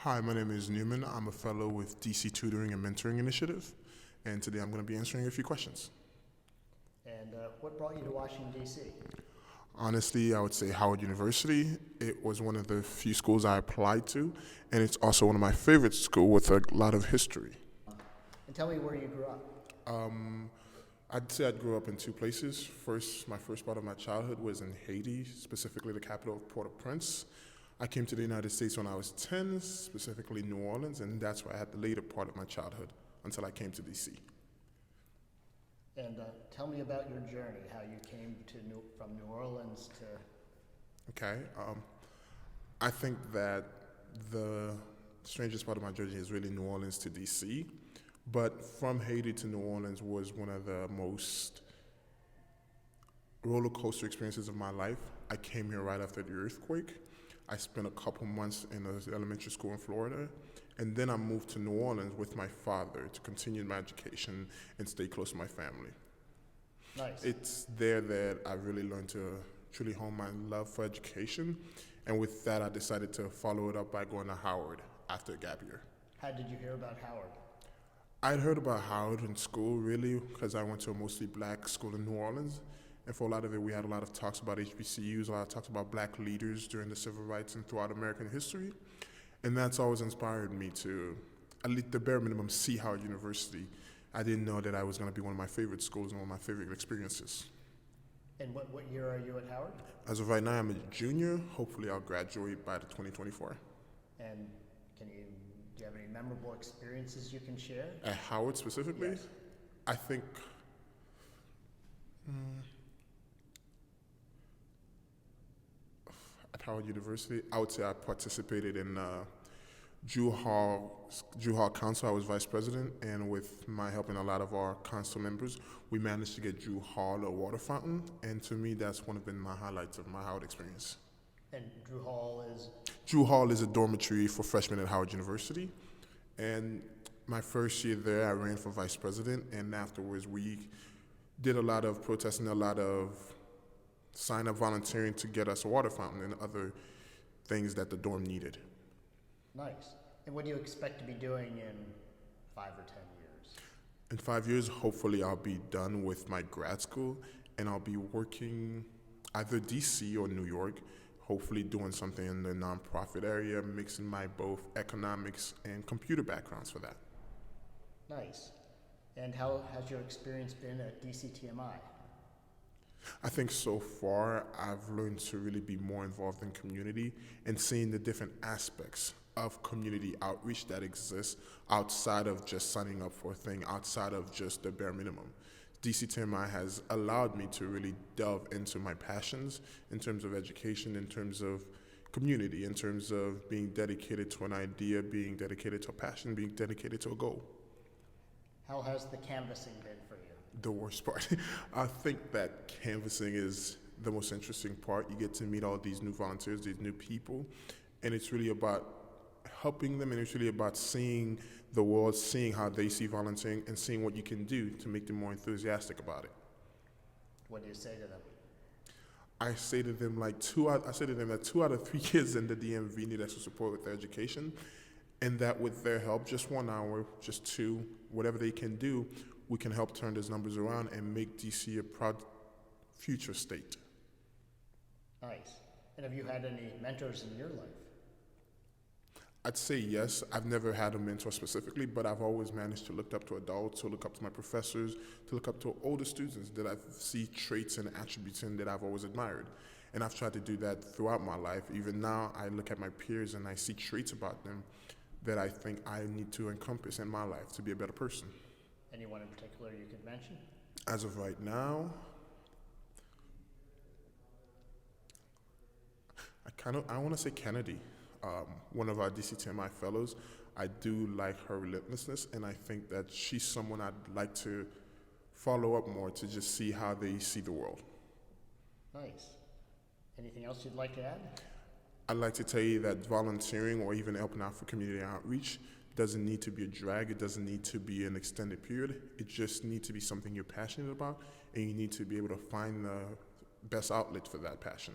Hi, my name is Numan. I'm a fellow with DC Tutoring and Mentoring Initiative, and today I'm going to be answering a few questions. And what brought you to Washington, D.C.? Honestly, I would say Howard University. It was one of the few schools I applied to, and it's also one of my favorite schools with a lot of history. And tell me where you grew up. I'd say I grew up in two places. My first part of my childhood was in Haiti, specifically the capital of Port-au-Prince. I came to the United States when I was 10, specifically New Orleans, and that's where I had the later part of my childhood until I came to DC. And tell me about your journey, how you came from New Orleans to... Okay. I think that the strangest part of my journey is really New Orleans to DC, but from Haiti to New Orleans was one of the most roller coaster experiences of my life. I came here right after the earthquake. I spent a couple months in an elementary school in Florida, and then I moved to New Orleans with my father to continue my education and stay close to my family. Nice. It's there that I really learned to truly hone my love for education, and with that I decided to follow it up by going to Howard after a gap year. How did you hear about Howard? I'd heard about Howard in school, really, because I went to a mostly black school in New Orleans. And for a lot of it, we had a lot of talks about HBCUs, a lot of talks about black leaders during the civil rights and throughout American history. And that's always inspired me to, at least the bare minimum, see Howard University. I didn't know that I was going to be one of my favorite schools and one of my favorite experiences. And what year are you at Howard? As of right now, I'm a junior. Hopefully, I'll graduate by the 2024. And do you have any memorable experiences you can share? At Howard specifically? Yes. I think... At Howard University, I would say I participated in Drew Hall Council. I was vice president, and with my help and a lot of our council members, we managed to get Drew Hall a water fountain, and to me, that's one of my highlights of my Howard experience. And Drew Hall is? Drew Hall is a dormitory for freshmen at Howard University, and my first year there, I ran for vice president, and afterwards, we did a lot of protesting, a lot of sign-up volunteering to get us a water fountain and other things that the dorm needed. Nice. And what do you expect to be doing in 5 or 10 years? In 5 years, hopefully I'll be done with my grad school and I'll be working either DC or New York, hopefully doing something in the nonprofit area, mixing my both economics and computer backgrounds for that. Nice. And how has your experience been at DCTMI? I think so far I've learned to really be more involved in community and seeing the different aspects of community outreach that exists outside of just signing up for a thing, outside of just the bare minimum. DCTMI has allowed me to really delve into my passions in terms of education, in terms of community, in terms of being dedicated to an idea, being dedicated to a passion, being dedicated to a goal. How has the canvassing been for you? The worst part. I think that canvassing is the most interesting part. You get to meet all these new volunteers, these new people, and it's really about helping them, and it's really about seeing the world, seeing how they see volunteering, and seeing what you can do to make them more enthusiastic about it. What do you say to them? I say to them that 2 out of 3 kids in the DMV need extra support with their education, and that with their help, just 1 hour, just 2, whatever they can do, we can help turn those numbers around and make DC a proud future state. Nice. And have you had any mentors in your life? I'd say yes. I've never had a mentor specifically, but I've always managed to look up to adults, to look up to my professors, to look up to older students that I see traits and attributes in that I've always admired. And I've tried to do that throughout my life. Even now, I look at my peers and I see traits about them that I think I need to encompass in my life to be a better person. Anyone in particular you could mention? As of right now, I want to say Kennedy, one of our DCTMI fellows. I do like her relentlessness, and I think that she's someone I'd like to follow up more to just see how they see the world. Nice. Anything else you'd like to add? I'd like to tell you that volunteering or even helping out for community outreach doesn't need to be a drag. It doesn't need to be an extended period. It just needs to be something you're passionate about, and you need to be able to find the best outlet for that passion.